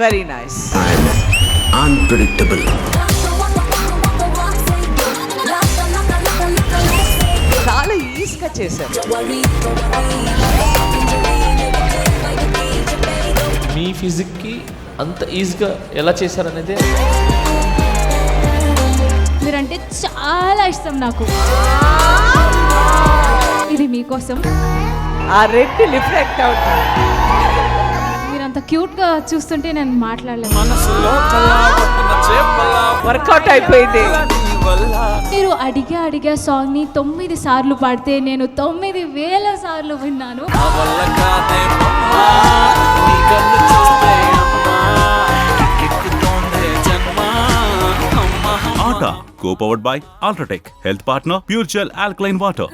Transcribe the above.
Very nice. Unpredictable. చాలా ఈజీగా చేశారు. మీ ఫిజిక్కి అంత ఈజీగా ఎలా చేశారనేది. మీరంటే చాలా ఇష్టం నాకు. ఇది మీకోసం. ఆ రెడ్ రిఫ్లెక్ట్ అవుతుంది. మీరంత క్యూట్గా చూస్తుంటే నేను మాట్లాడలేదు. వర్కౌట్ అయిపోయింది. మీరు అడిగా సాంగ్ని 9 సార్లు పాడితే నేను 9,000 సార్లు విన్నాను. ఆట co-powered by UltraTech. Health partner pure gel alkaline water.